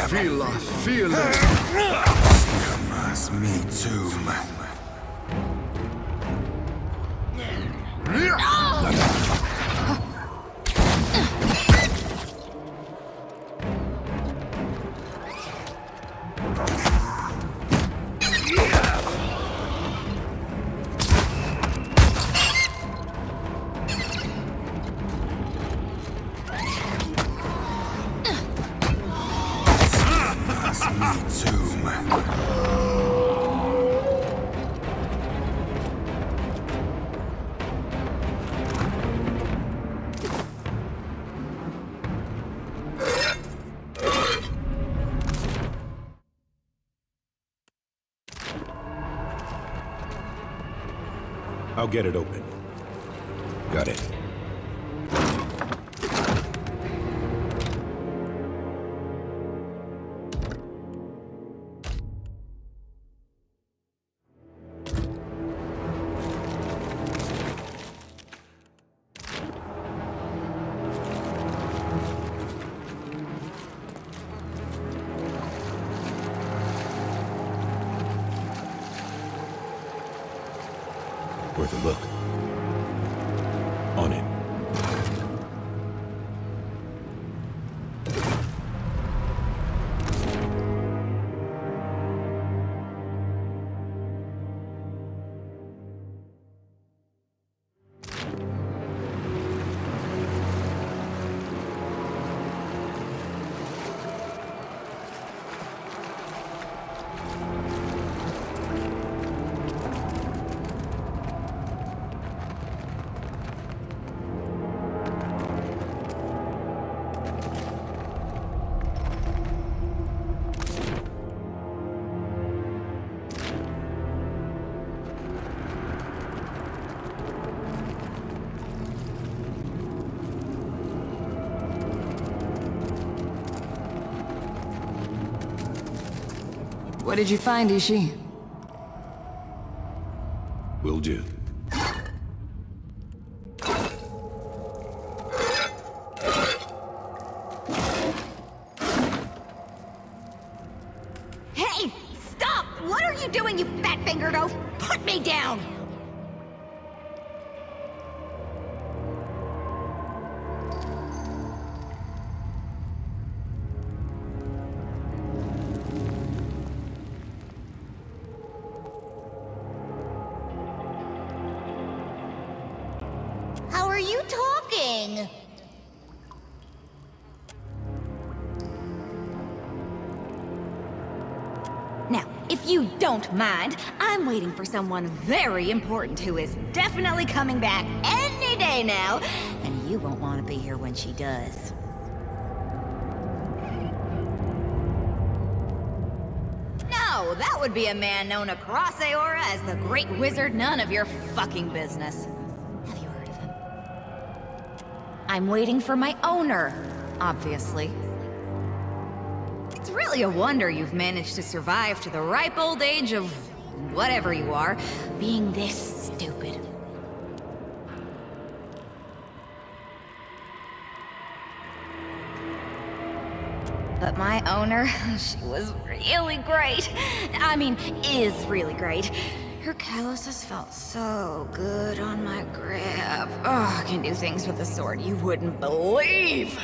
Feel it. Must me too. I'll get it open. Got it. Worth a look. On it. What did you find, Ishi? Will do. Hey! Stop! What are you doing, you fat-fingered oaf? Put me down! How are you talking? Now, if you don't mind, I'm waiting for someone very important who is definitely coming back any day now, and you won't want to be here when she does. No, that would be a man known across Aora as the Great Wizard, none of your fucking business. Have you heard of him? I'm waiting for my owner, obviously. It's really a wonder you've managed to survive to the ripe old age of whatever you are, being this stupid. But my owner, she was really great. I mean, is really great. Her calluses felt so good on my grip. Oh, I can do things with the sword you wouldn't believe.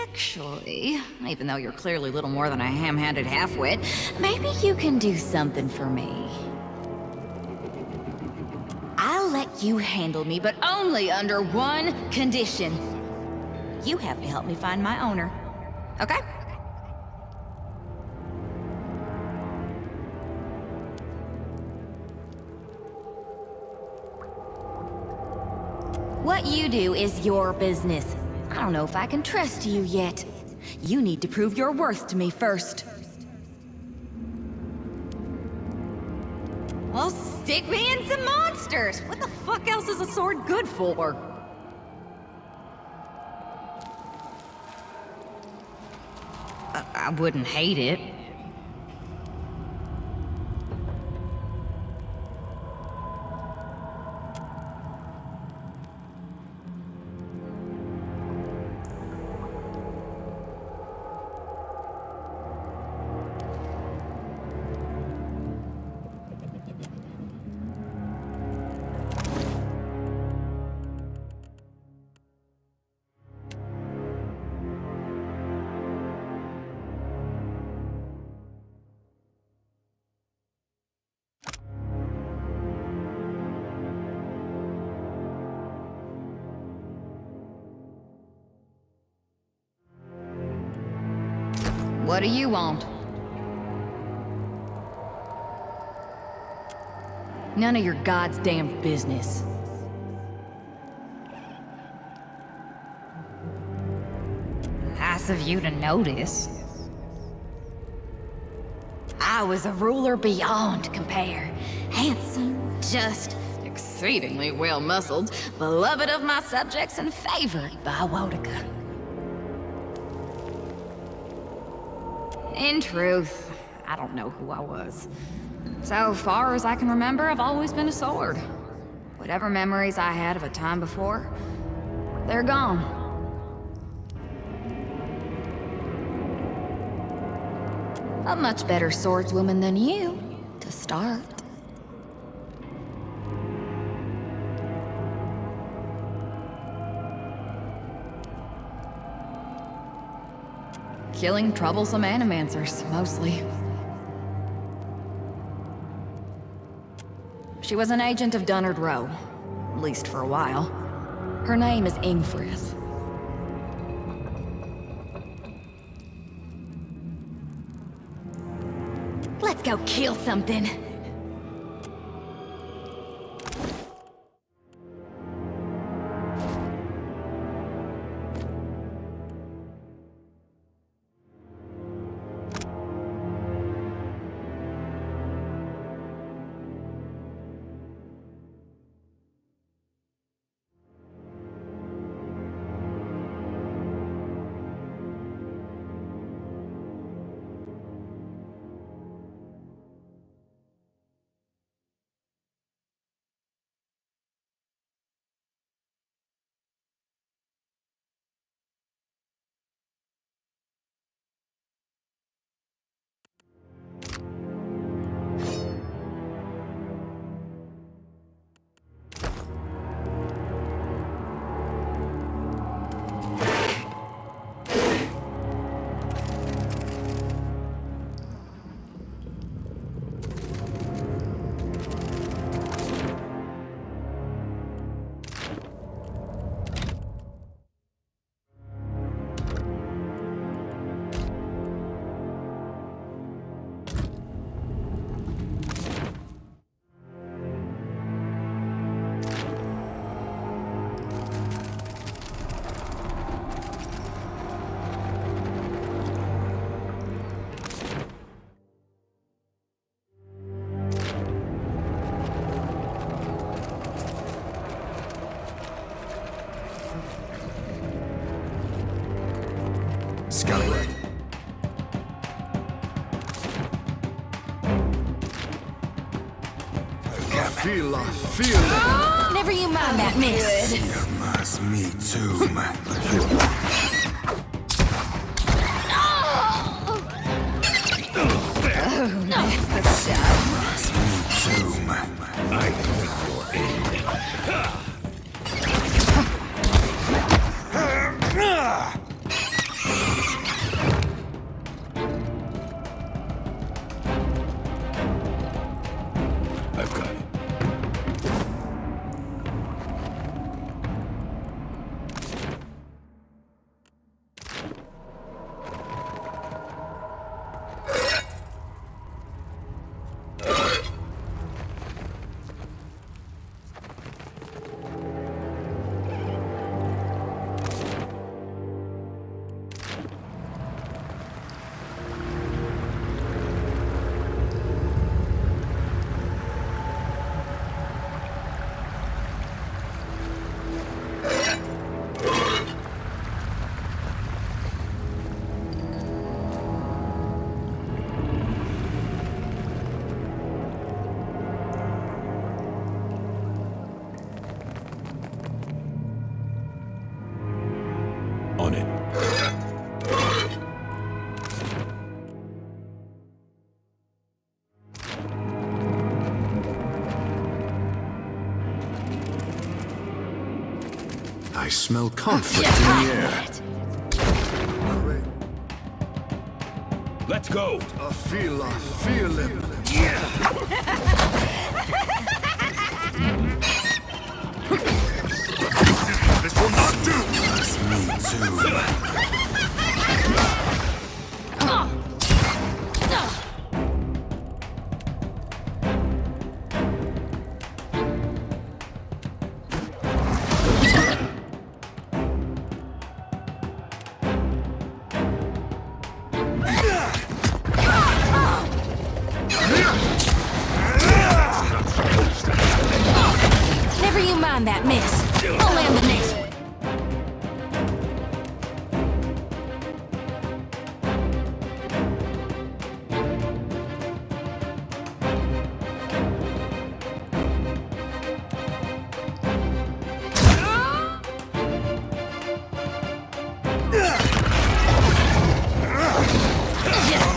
Actually, even though you're clearly little more than a ham-handed half-wit, maybe you can do something for me. I'll let you handle me, but only under one condition. You have to help me find my owner. Okay? What you do is your business. I don't know if I can trust you yet. You need to prove your worth to me first. Well, stick me in some monsters! What the fuck else is a sword good for? I wouldn't hate it. What do you want? None of your God's damn business. Nice of you to notice. I was a ruler beyond compare. Handsome, just, exceedingly well-muscled, beloved of my subjects and favored by Wotica. In truth, I don't know who I was. So far as I can remember, I've always been a sword. Whatever memories I had of a time before, they're gone. A much better swordswoman than you, to start. Killing troublesome animancers, mostly. She was an agent of Dunnard Row, at least for a while. Her name is Ingfrith. Let's go kill something. Scallywag. I feel it. Never you mind that, miss. Must me too. Must me too. I need your aid. I've got it. smell conflict in the air. Let's go! I feel it. This will not do! Must me too. Never you mind that miss. I'll land the next one.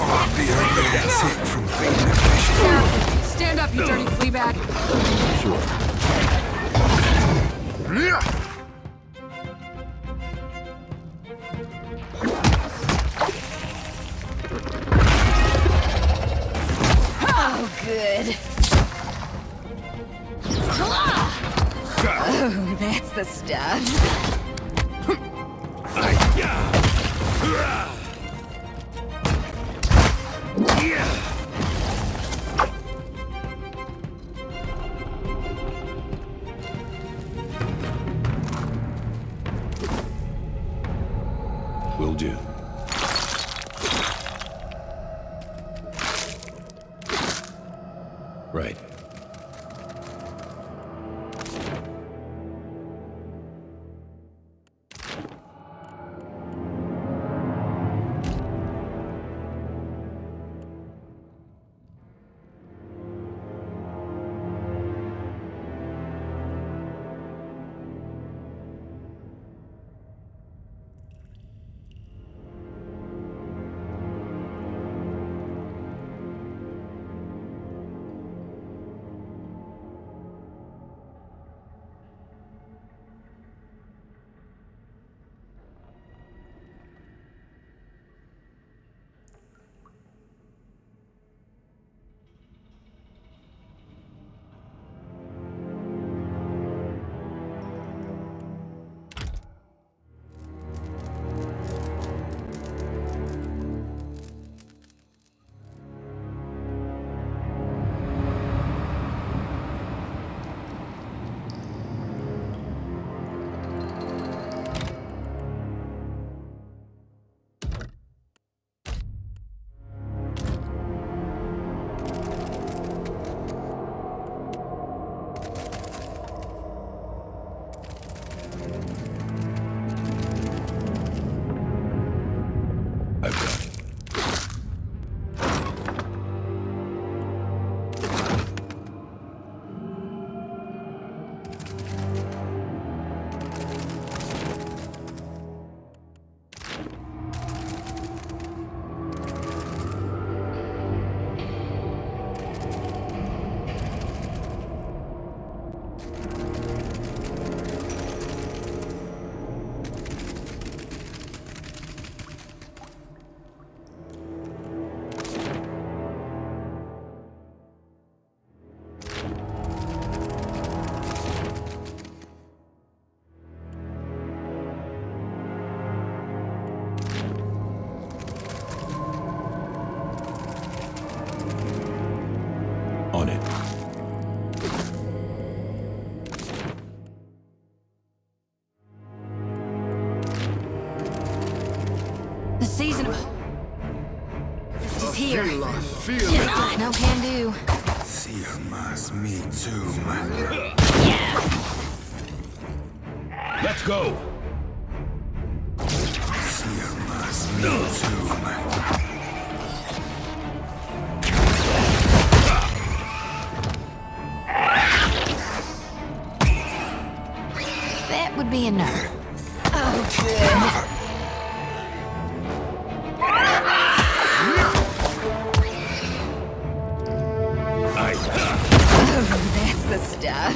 I'll be a red tick from fading efficient. Stand up, you dirty flea bag. Oh, good. Oh, that's the stuff. Will do. Right. I've got it. On it. The season of... is here. Feel it. No can do. Seer must me too. Let's go! Seer must me too. That would be enough. Oh, good. Oh, that's the stuff.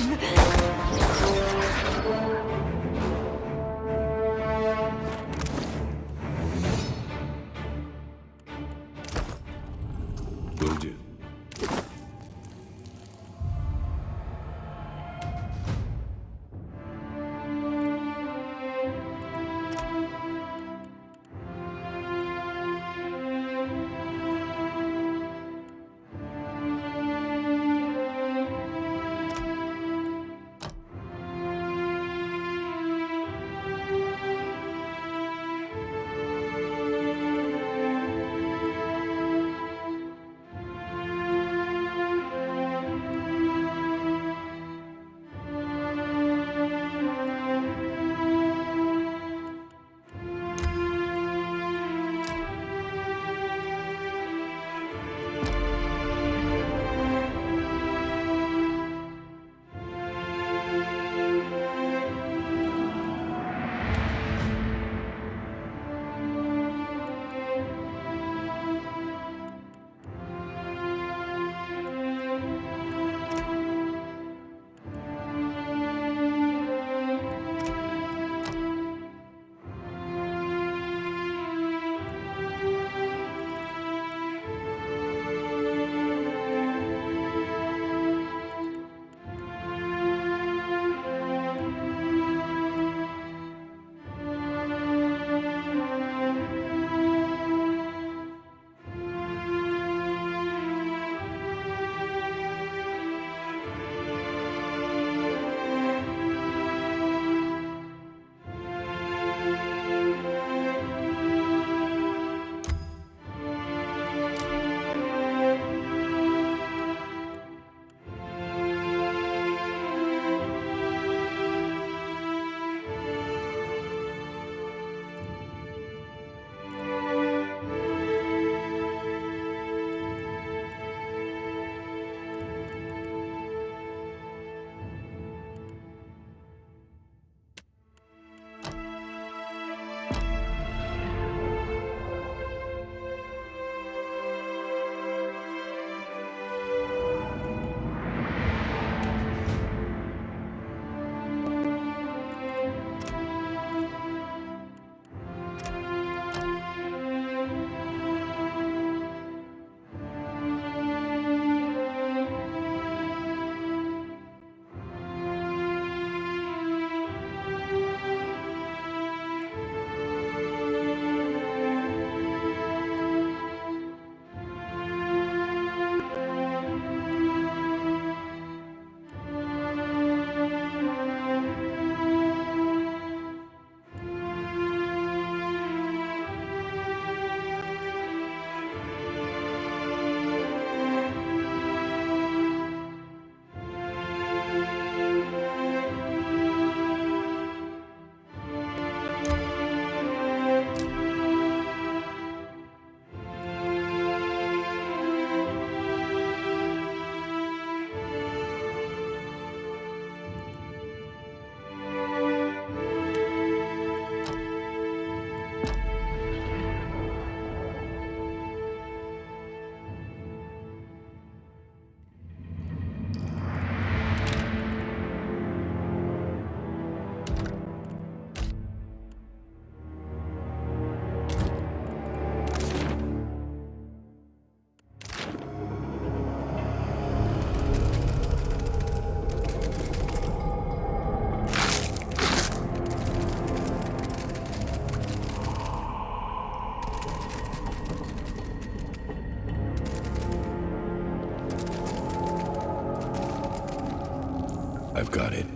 I've got it.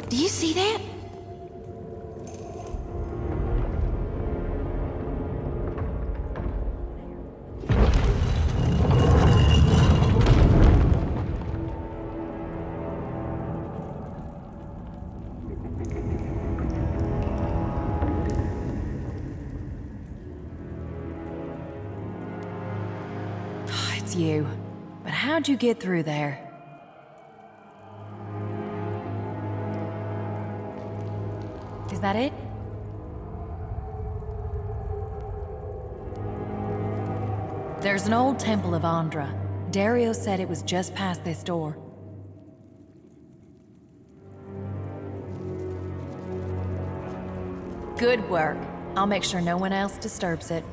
Do you see that? It's you. But how'd you get through there? Is that it? There's an old temple of Andra. Dario said it was just past this door. Good work. I'll make sure no one else disturbs it.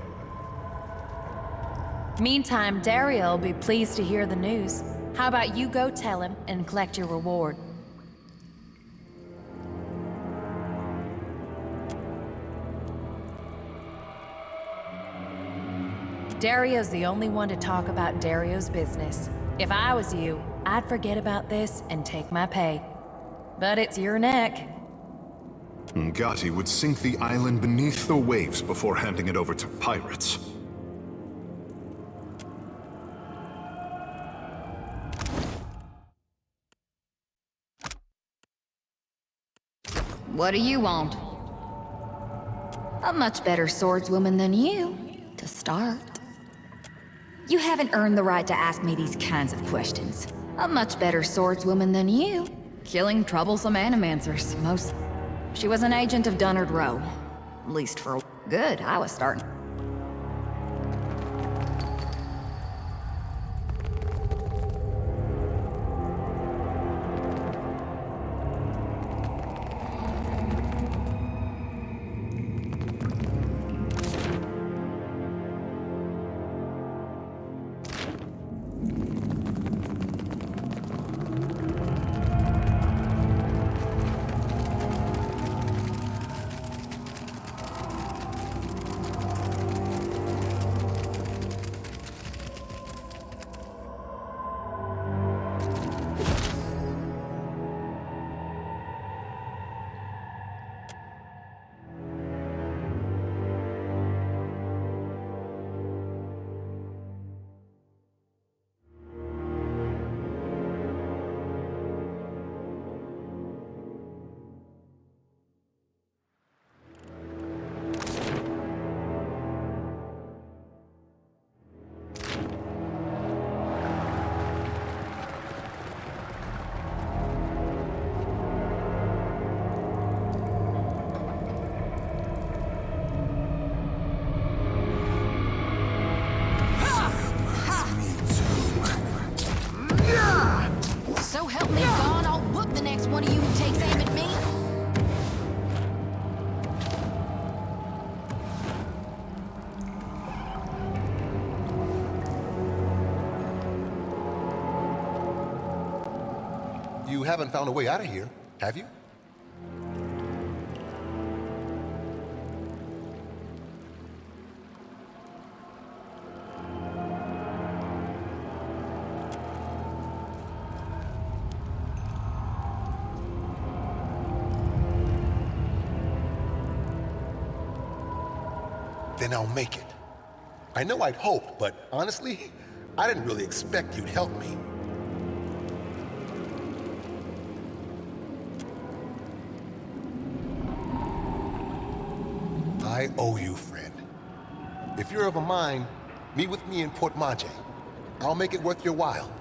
Meantime, Dario will be pleased to hear the news. How about you go tell him and collect your reward? Dario's the only one to talk about Dario's business. If I was you, I'd forget about this and take my pay. But it's your neck. Ngati would sink the island beneath the waves before handing it over to pirates. What do you want? A much better swordswoman than you, to start. You haven't earned the right to ask me these kinds of questions. A much better swordswoman than you. Killing troublesome animancers, most... She was an agent of Dunnard Row. At least for good, I was starting. So help me God, I'll whoop the next one of you who takes aim at me. You haven't found a way out of here, have you? Then I'll make it. I know I'd hope, but honestly, I didn't really expect you'd help me. I owe you, friend. If you're of a mind, meet with me in Port Maje. I'll make it worth your while.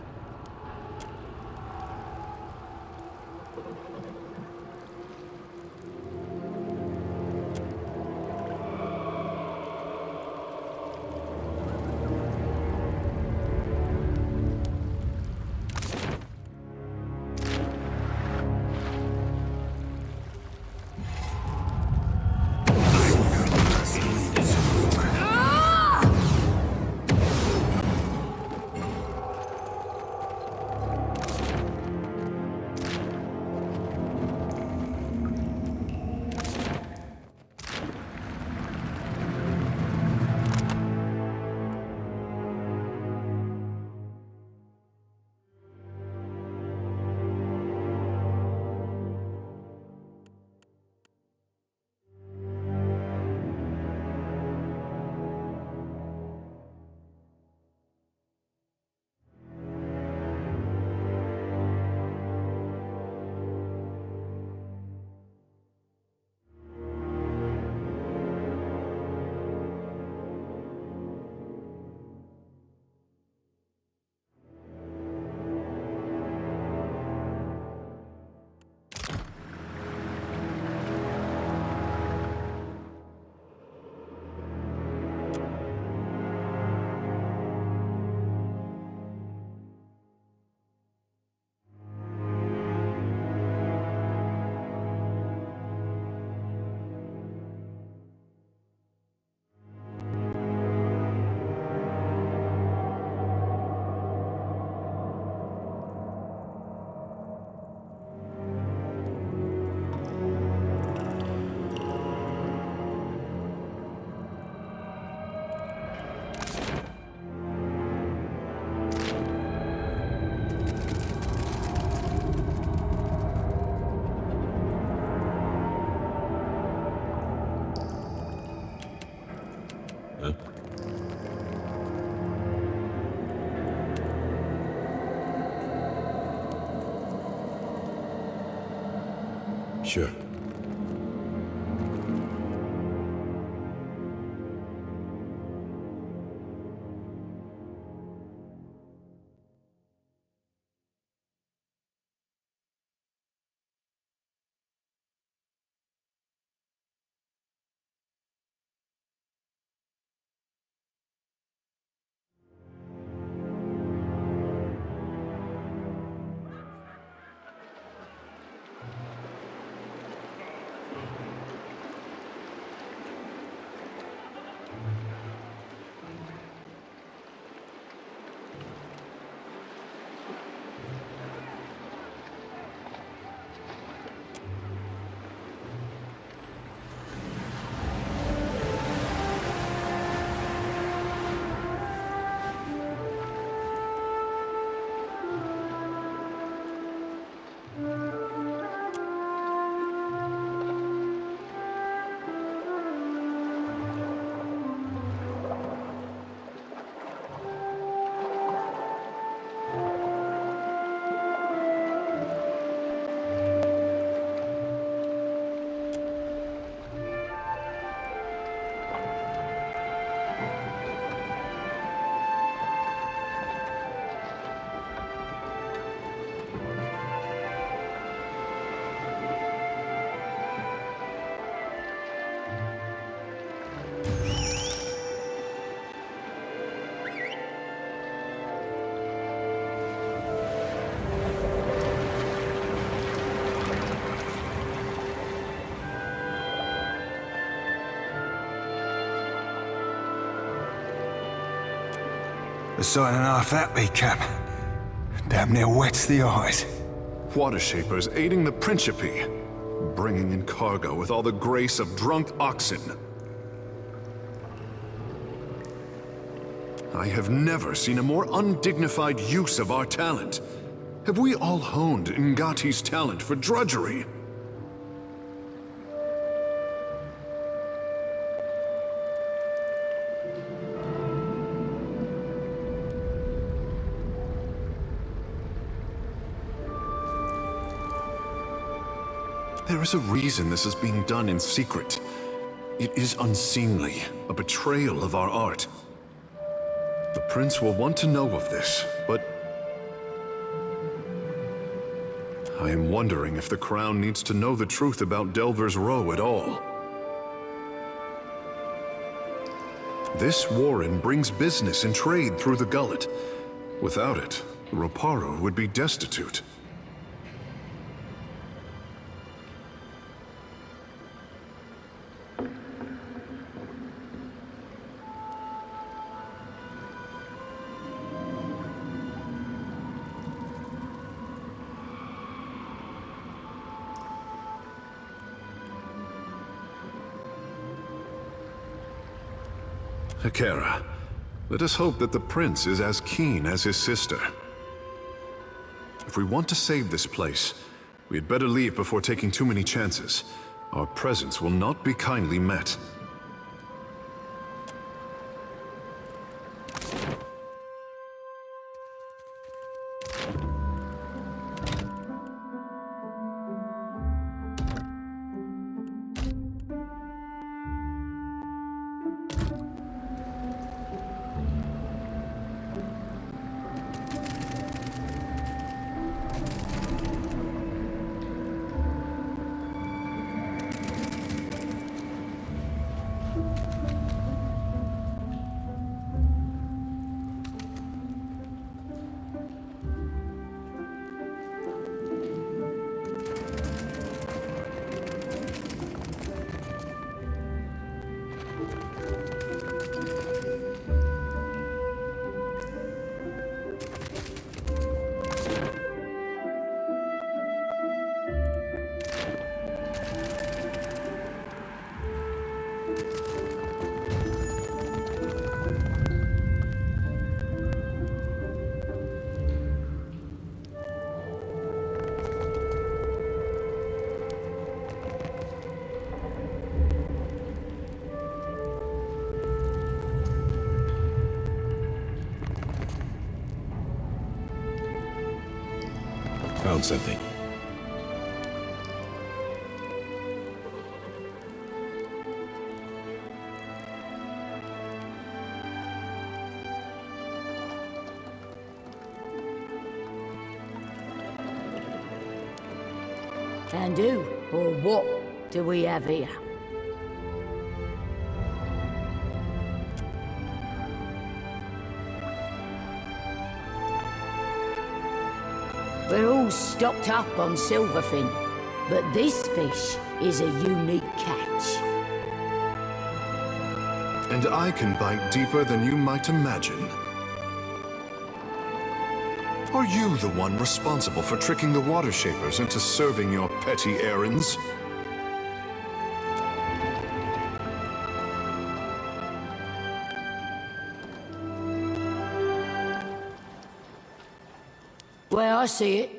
Sure. The sight and half that be, Cap. Damn near wets the eyes. Water shapers aiding the Principe, bringing in cargo with all the grace of drunk oxen. I have never seen a more undignified use of our talent. Have we all honed Ngati's talent for drudgery? There is a reason this is being done in secret. It is unseemly, a betrayal of our art. The prince will want to know of this, but I am wondering if the crown needs to know the truth about Delver's Row at all. This warren brings business and trade through the gullet. Without it, Roparo would be destitute. Akera, let us hope that the prince is as keen as his sister. If we want to save this place, we had better leave before taking too many chances. Our presence will not be kindly met. Found something. And who, or what, do we have here? We're all stocked up on silverfin, but this fish is a unique catch. And I can bite deeper than you might imagine. Are you the one responsible for tricking the water shapers into serving your petty errands? Well, I see it.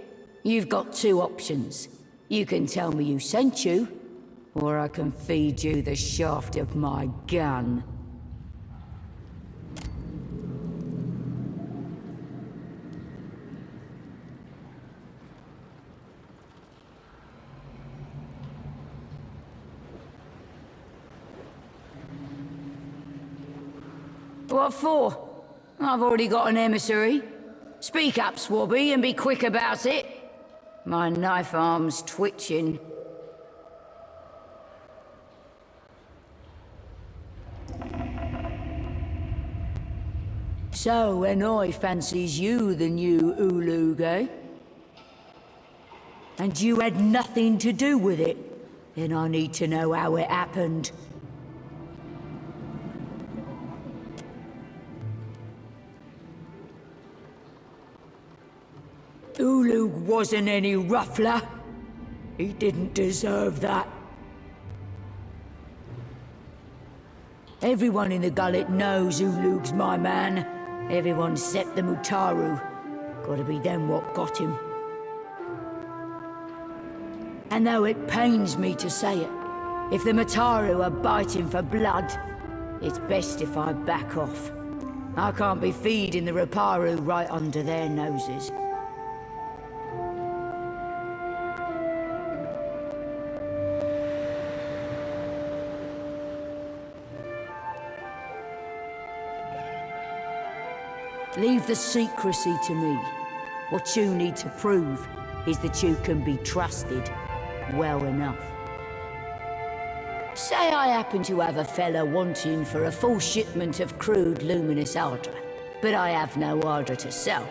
You've got two options. You can tell me who sent you, or I can feed you the shaft of my gun. What for? I've already got an emissary. Speak up, Swabby, and be quick about it. My knife arm's twitching. So, Enoy fancies you the new Ulug, eh? And you had nothing to do with it? Then I need to know how it happened. Ulug wasn't any ruffler. He didn't deserve that. Everyone in the gullet knows Ulug's my man. Everyone except the Mutaru. Gotta be them what got him. And though it pains me to say it, if the Mutaru are biting for blood, it's best if I back off. I can't be feeding the Raparu right under their noses. Leave the secrecy to me. What you need to prove is that you can be trusted well enough. Say I happen to have a fella wanting for a full shipment of crude luminous Ardra, but I have no Ardra to sell.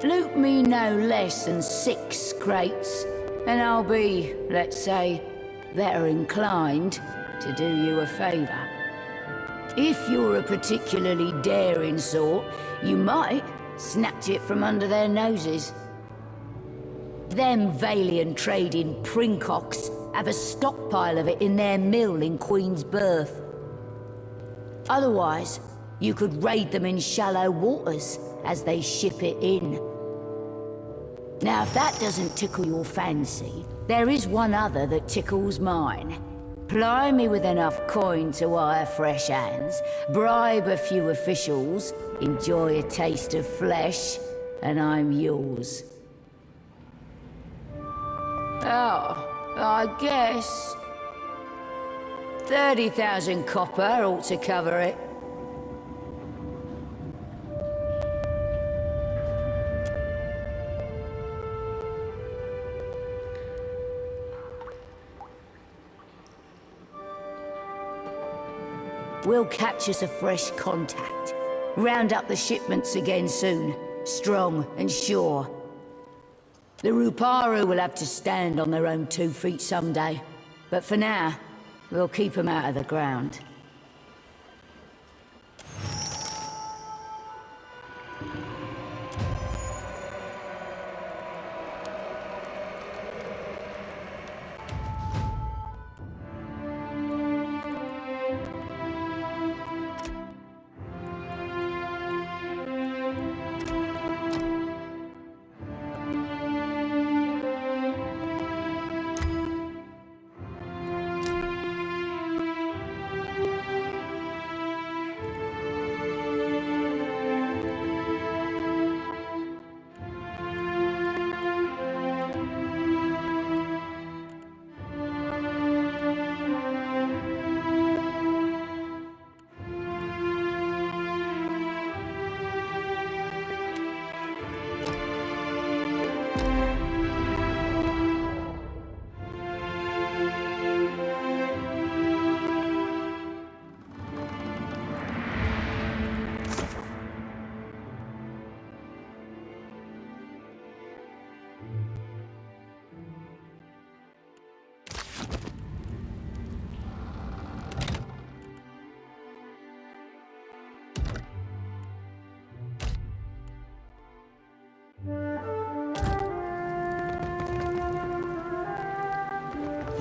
Loot me no less than 6 crates, and I'll be, let's say, better inclined to do you a favor. If you're a particularly daring sort, you might snatch it from under their noses. Them Valiant trading Princocks have a stockpile of it in their mill in Queen's Berth. Otherwise, you could raid them in shallow waters as they ship it in. Now, if that doesn't tickle your fancy, there is one other that tickles mine. Ply me with enough coin to hire fresh hands, bribe a few officials, enjoy a taste of flesh, and I'm yours. Oh, I guess 30,000 copper ought to cover it. We'll catch us a fresh contact. Round up the shipments again soon, strong and sure. The Ruparu will have to stand on their own 2 feet someday, but for now, we'll keep them out of the ground.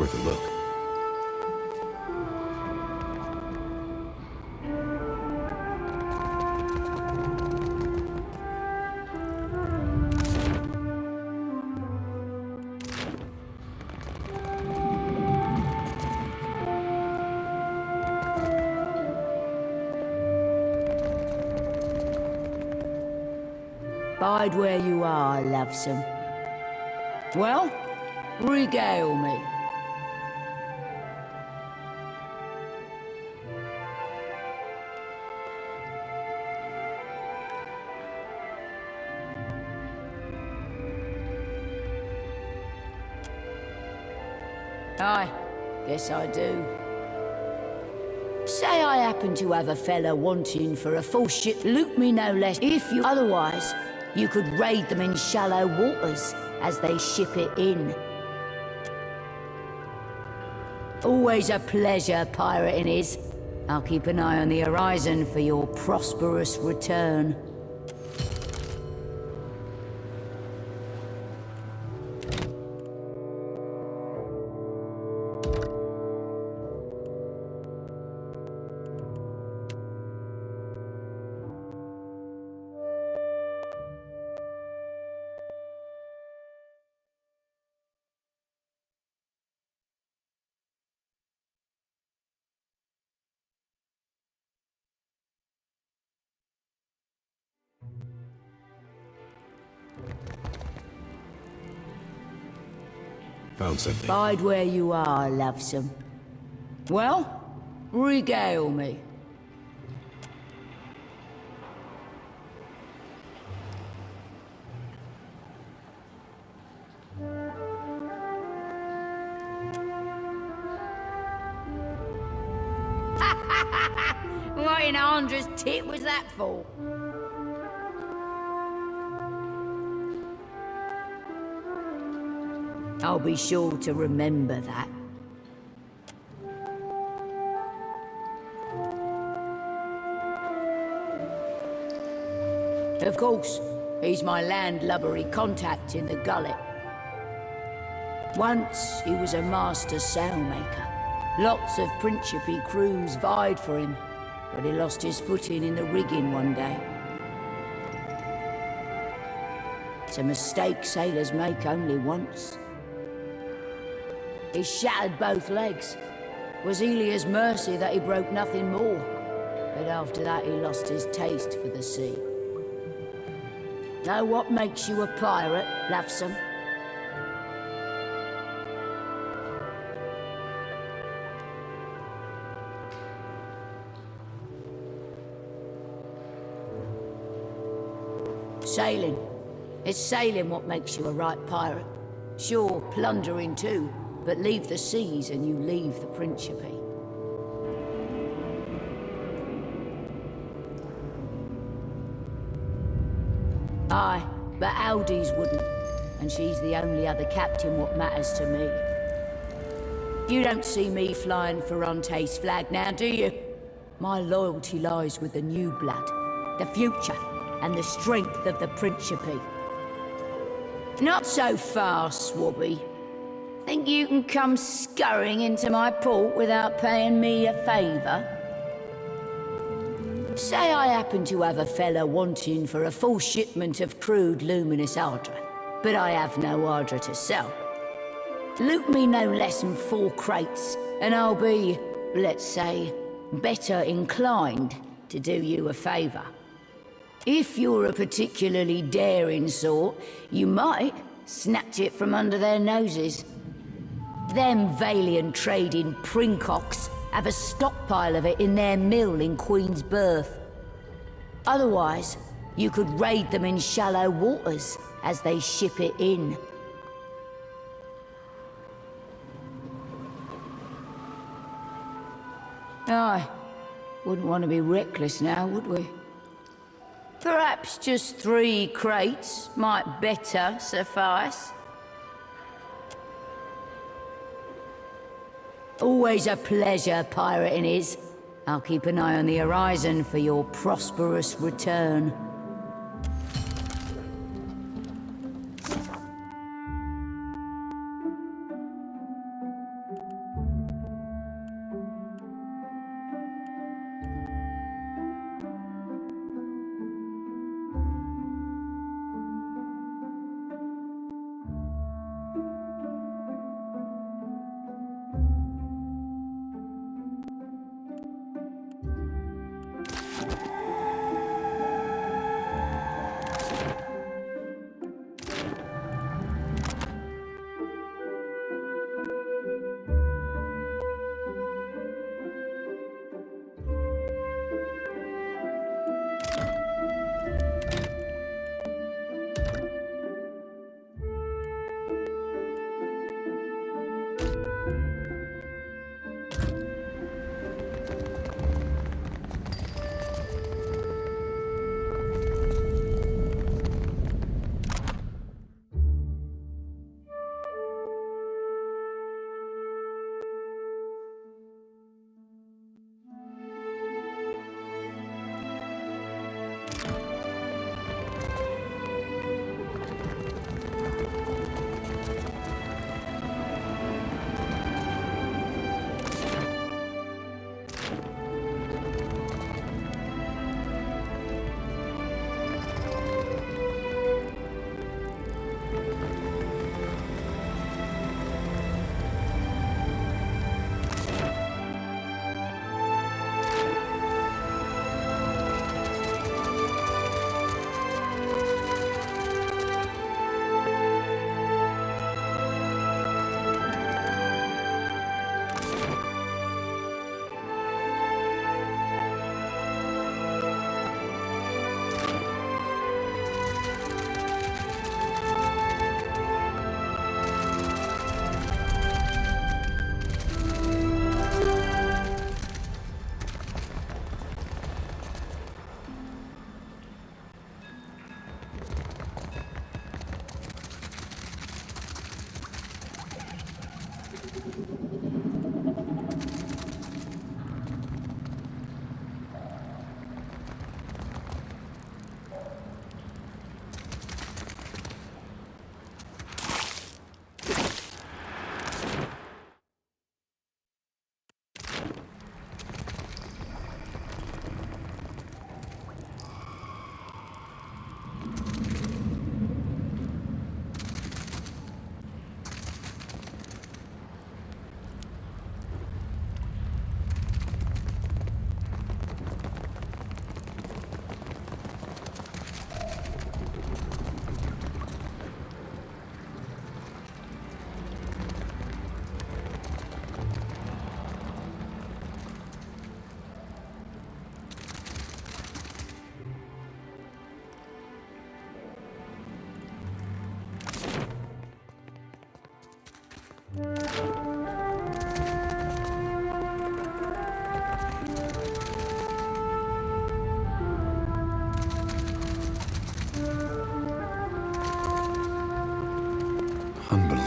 Worth a look. Bide where you are, lovesome. Well, regale me. Aye, guess I do. Say I happen to have a fella wanting for a full ship, loot me no less. If you otherwise, you could raid them in shallow waters as they ship it in. Always a pleasure pirating is. I'll keep an eye on the horizon for your prosperous return. Found something. Bide where you are, lovesome. Well, regale me. What in Andra's tit was that for? I'll be sure to remember that. Of course, he's my landlubbery contact in the gullet. Once, he was a master sailmaker. Lots of Principe crews vied for him, but he lost his footing in the rigging one day. It's a mistake sailors make only once. He shattered both legs. Was Elia's mercy that he broke nothing more. But after that he lost his taste for the sea. Know what makes you a pirate, lovesome? Sailing. It's sailing what makes you a right pirate. Sure, plundering too. But leave the seas and you leave the Principe. Aye, but Aldi's wouldn't. And she's the only other captain what matters to me. You don't see me flying Ferrante's flag now, do you? My loyalty lies with the new blood, the future, and the strength of the Principe. Not so fast, Swabby. Think you can come scurrying into my port without paying me a favour? Say I happen to have a fella wanting for a full shipment of crude luminous ardra, but I have no ardra to sell. Loot me no less than 4 crates, and I'll be, let's say, better inclined to do you a favour. If you're a particularly daring sort, you might snatch it from under their noses. Them Valiant trading princocks have a stockpile of it in their mill in Queen's Berth. Otherwise, you could raid them in shallow waters as they ship it in. Aye, wouldn't want to be reckless now, would we? Perhaps just 3 crates might better suffice. Always a pleasure pirating is. I'll keep an eye on the horizon for your prosperous return.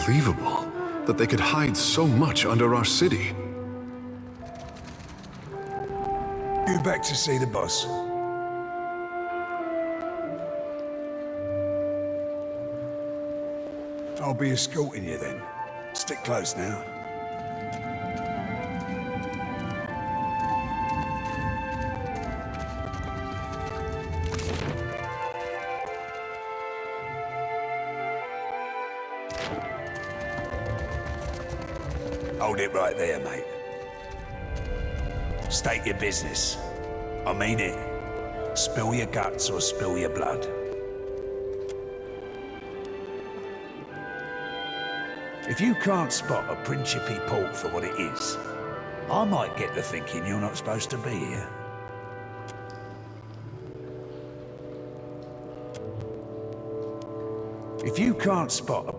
Unbelievable that they could hide so much under our city. You back to see the boss. I'll be escorting you then. Stick close now. Hold it right there, mate. State your business. I mean it. Spill your guts or spill your blood. If you can't spot a Principe port for what it is, I might get to thinking you're not supposed to be here. If you can't spot a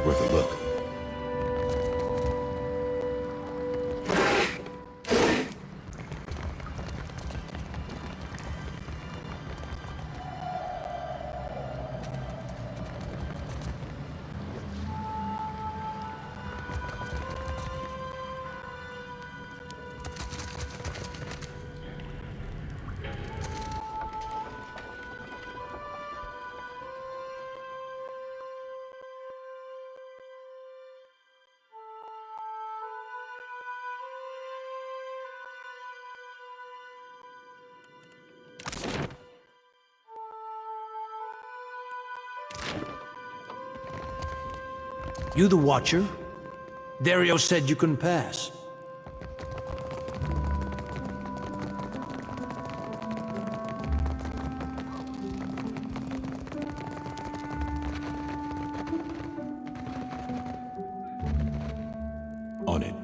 Worth a look. You the Watcher? Dario said you can pass. On it.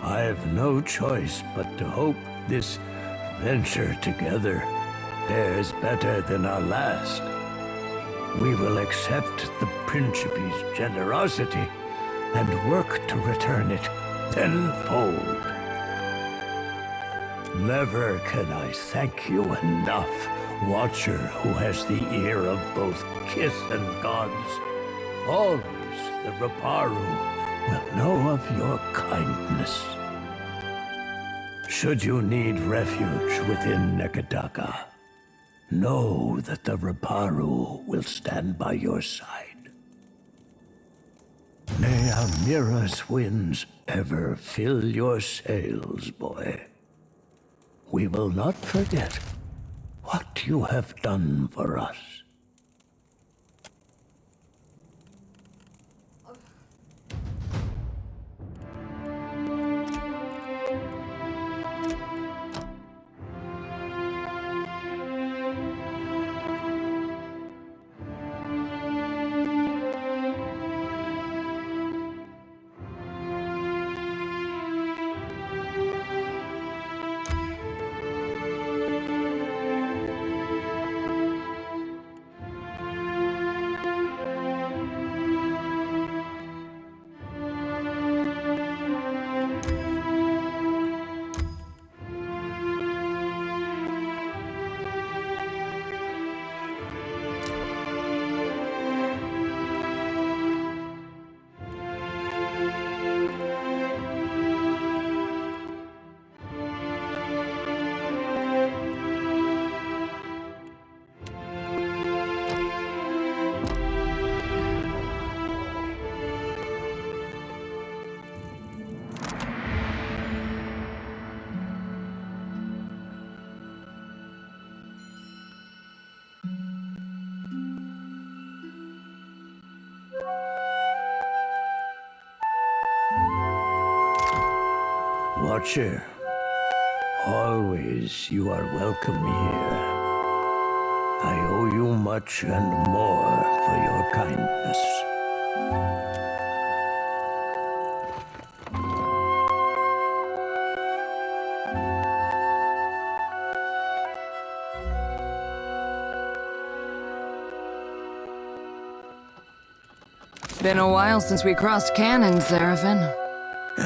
I've no choice but to hope this venture together fares better than our last. We will accept the Principe's generosity and work to return it tenfold. Never can I thank you enough, Watcher who has the ear of both kith and gods. Always the Raparu will know of your kindness. Should you need refuge within Nekadaka, know that the Raparu will stand by your side. May Amira's winds ever fill your sails, boy. We will not forget what you have done for us. Watcher, always you are welcome here. I owe you much and more for your kindness. Been a while since we crossed cannons, Seraphin.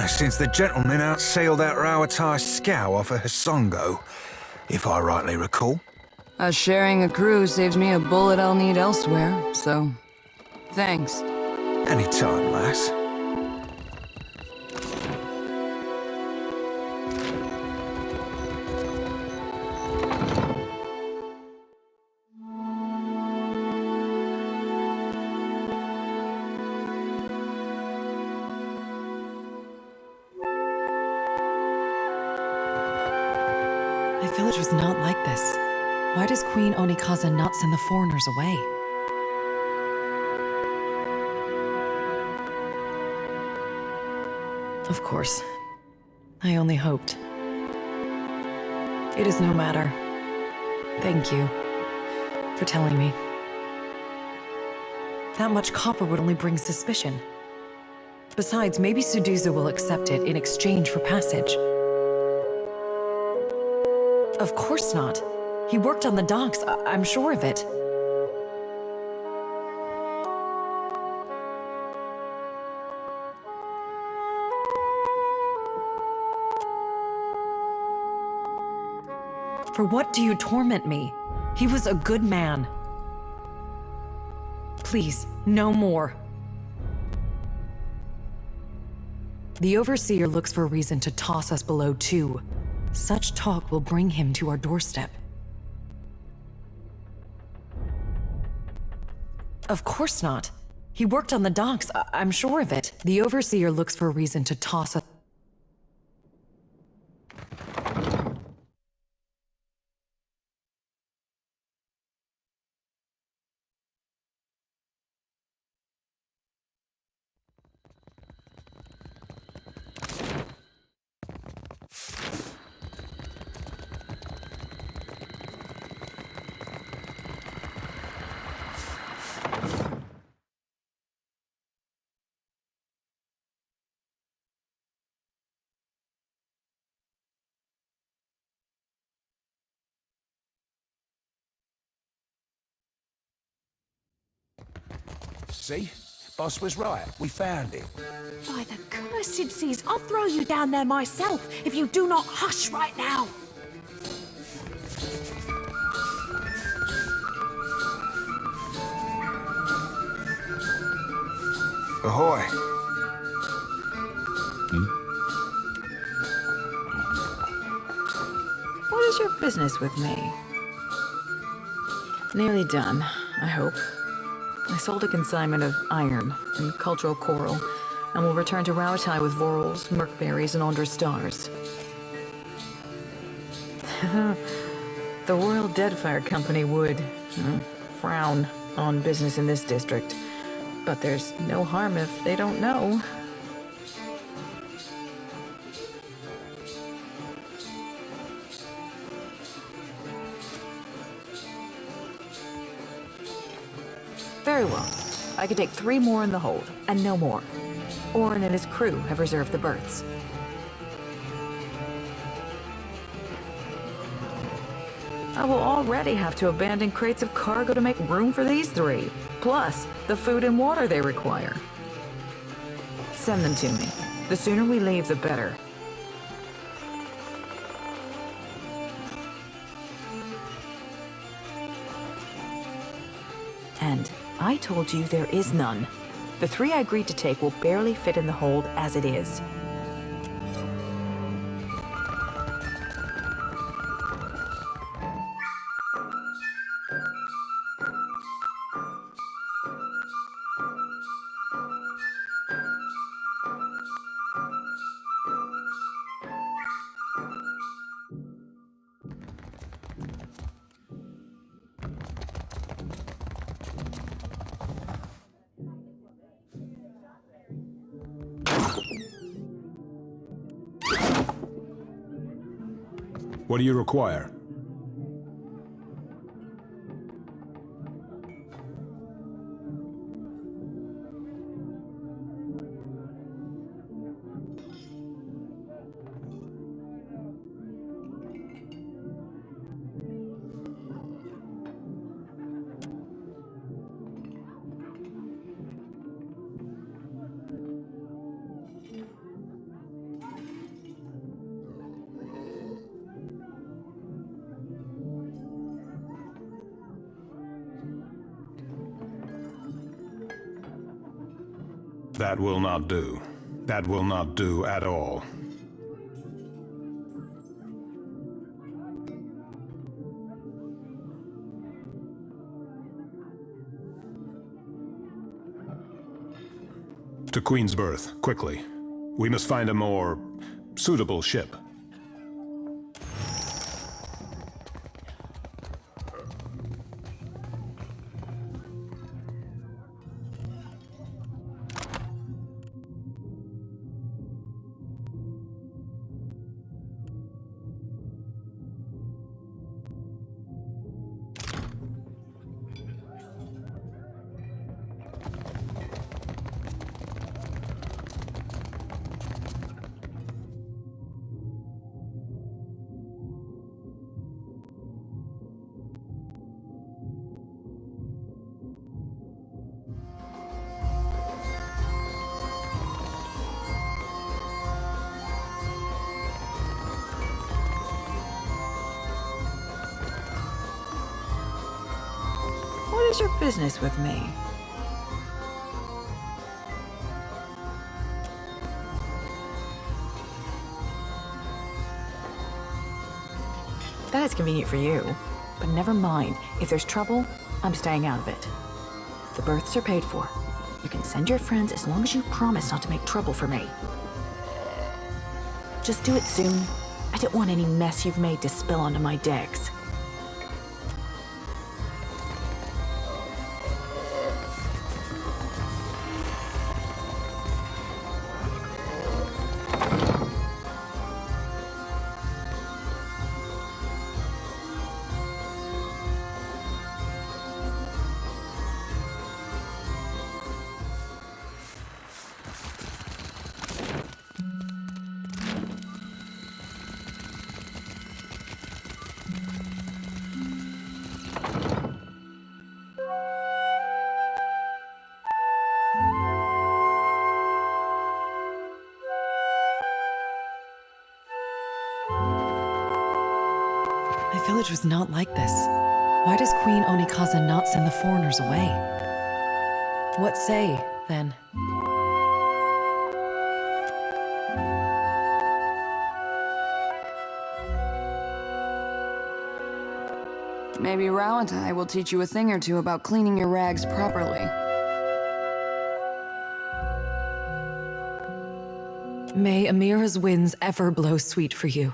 Since the gentleman sailed out our scow off of Hasongo, if I rightly recall. Us sharing a crew saves me a bullet I'll need elsewhere, so thanks. Anytime, lass. My village was not like this. Why does Queen Onikaza not send the foreigners away? Of course. I only hoped. It is no matter. Thank you for telling me. That much copper would only bring suspicion. Besides, maybe Suduza will accept it in exchange for passage. Of course not. He worked on the docks, I'm sure of it. For what do you torment me? He was a good man. Please, no more. The Overseer looks for a reason to toss us below too. Such talk will bring him to our doorstep. Of course not. He worked on the docks, I'm sure of it. The Overseer looks for a reason to toss us. See? Boss was right. We found it. By the cursed seas, I'll throw you down there myself if you do not hush right now. Ahoy. What is your business with me? Nearly done, I hope. I sold a consignment of iron and cultural coral, and will return to Rauatai with vorals, merkberries, and Andra stars. The Royal Deadfire Company would frown on business in this district, but there's no harm if they don't know. Very well. I could take 3 more in the hold, and no more. Orin and his crew have reserved the berths. I will already have to abandon crates of cargo to make room for these 3, plus the food and water they require. Send them to me. The sooner we leave, the better. And I told you there is none. The 3 I agreed to take will barely fit in the hold as it is. What do you require? That will not do. That will not do at all. To Queen's Berth, quickly. We must find a more suitable ship. What is your business with me? That is convenient for you, but never mind. If there's trouble, I'm staying out of it. The berths are paid for. You can send your friends as long as you promise not to make trouble for me. Just do it soon. I don't want any mess you've made to spill onto my decks. My village was not like this. Why does Queen Onikaza not send the foreigners away? What say, then? Maybe Rawatai will teach you a thing or two about cleaning your rags properly. May Amira's winds ever blow sweet for you.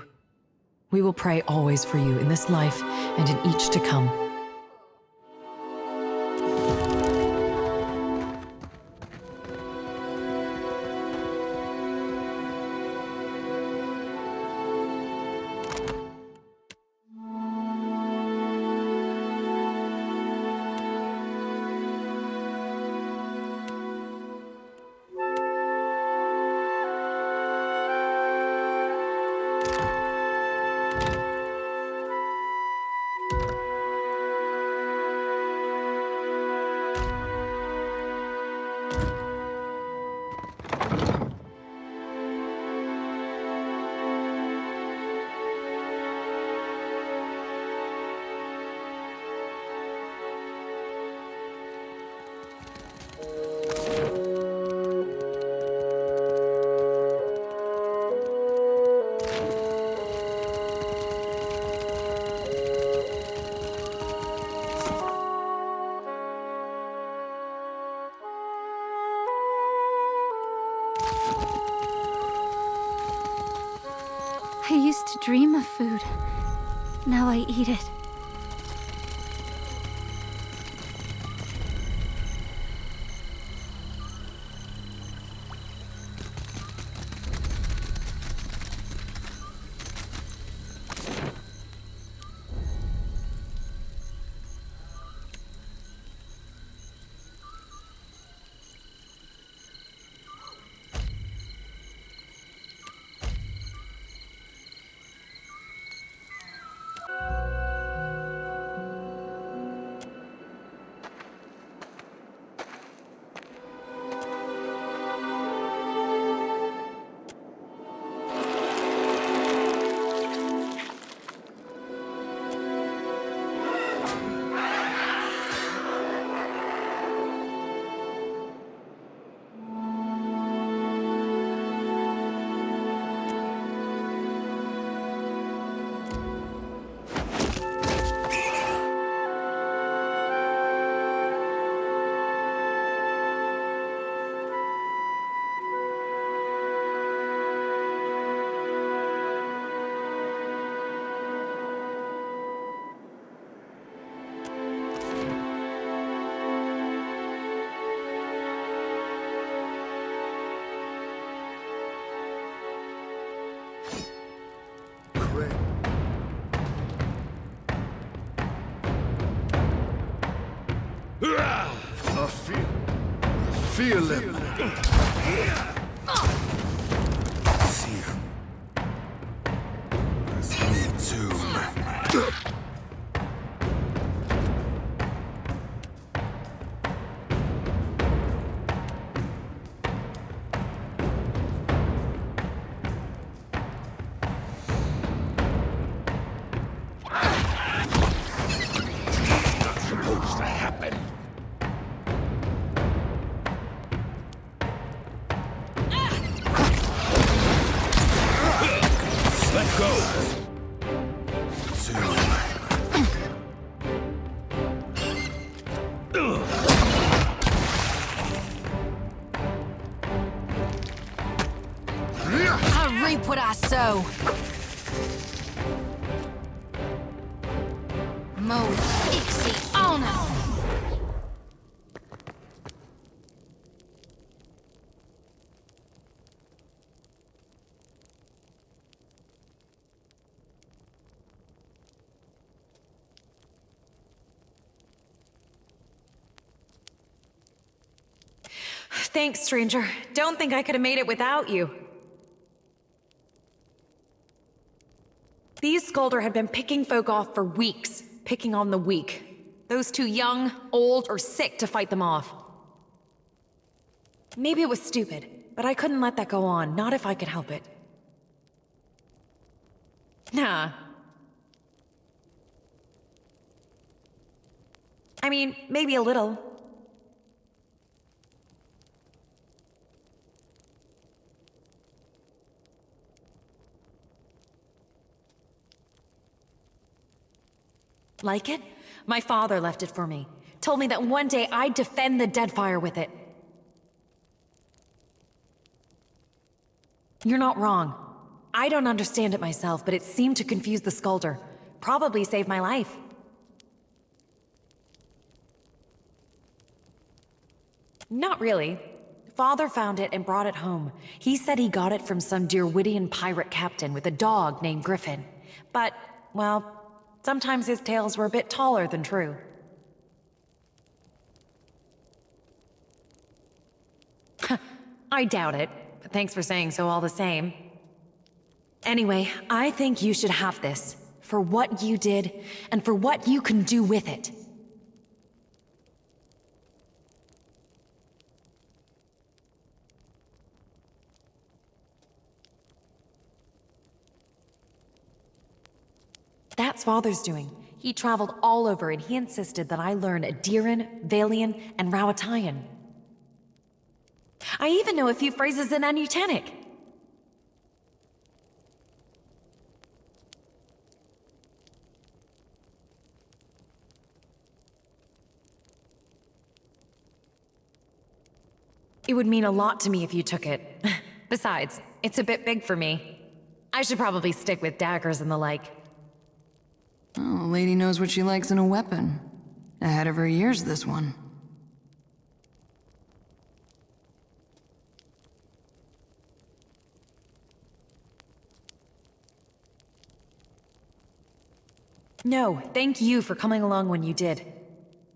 We will pray always for you in this life and in each to come. I used to dream of food. Now I eat it. Feel it. See him. That's me too. Not supposed to happen. Let's go! I reap what I sow. Mo Ixie honor. Thanks, stranger. Don't think I could have made it without you. These Skulder had been picking folk off for weeks, picking on the weak. Those too young, old, or sick to fight them off. Maybe it was stupid, but I couldn't let that go on, not if I could help it. Nah. I mean, maybe a little. Like it? My father left it for me. Told me that one day I'd defend the Deadfire with it. You're not wrong. I don't understand it myself, but it seemed to confuse the Skulder. Probably saved my life. Not really. Father found it and brought it home. He said he got it from some Dirwidian pirate captain with a dog named Griffin. But, well, sometimes his tales were a bit taller than true. I doubt it, but thanks for saying so all the same. Anyway, I think you should have this. For what you did, and for what you can do with it. That's Father's doing. He traveled all over and he insisted that I learn Adiran, Valian, and Rawatayan. I even know a few phrases in Anutanic. It would mean a lot to me if you took it. Besides, it's a bit big for me. I should probably stick with daggers and the like. Oh, the lady knows what she likes in a weapon. Ahead of her years, this one. No, thank you for coming along when you did.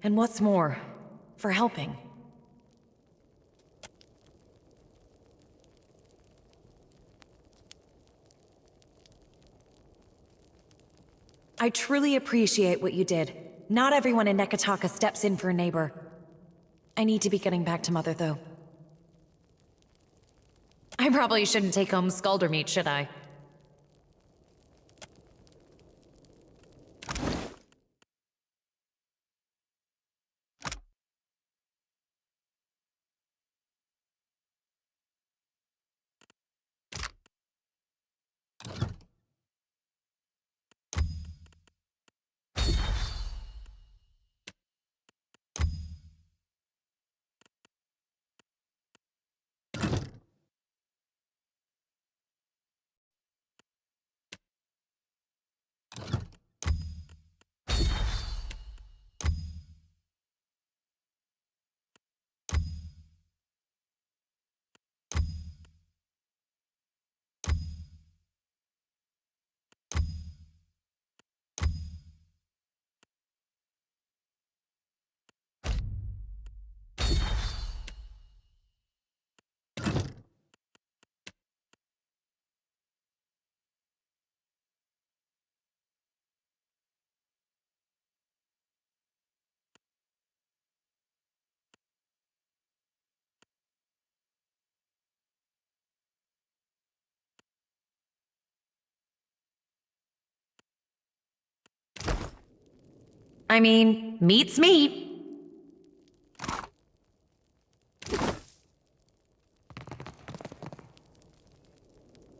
And what's more, for helping. I truly appreciate what you did. Not everyone in Nekataka steps in for a neighbor. I need to be getting back to Mother, though. I probably shouldn't take home Skulder meat, should I? I mean, meat's meat.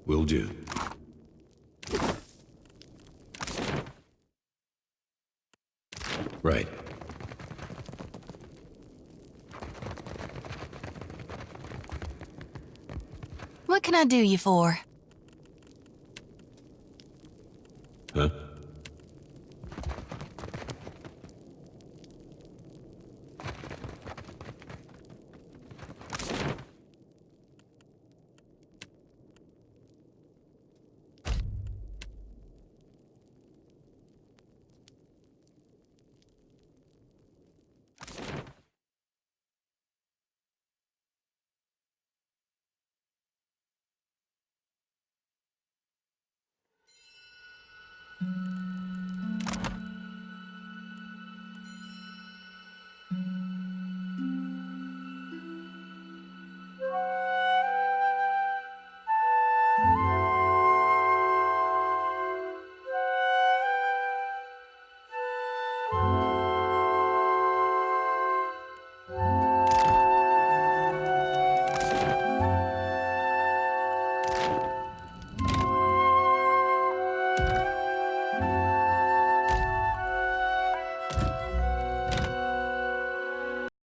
Will do. Right. What can I do you for?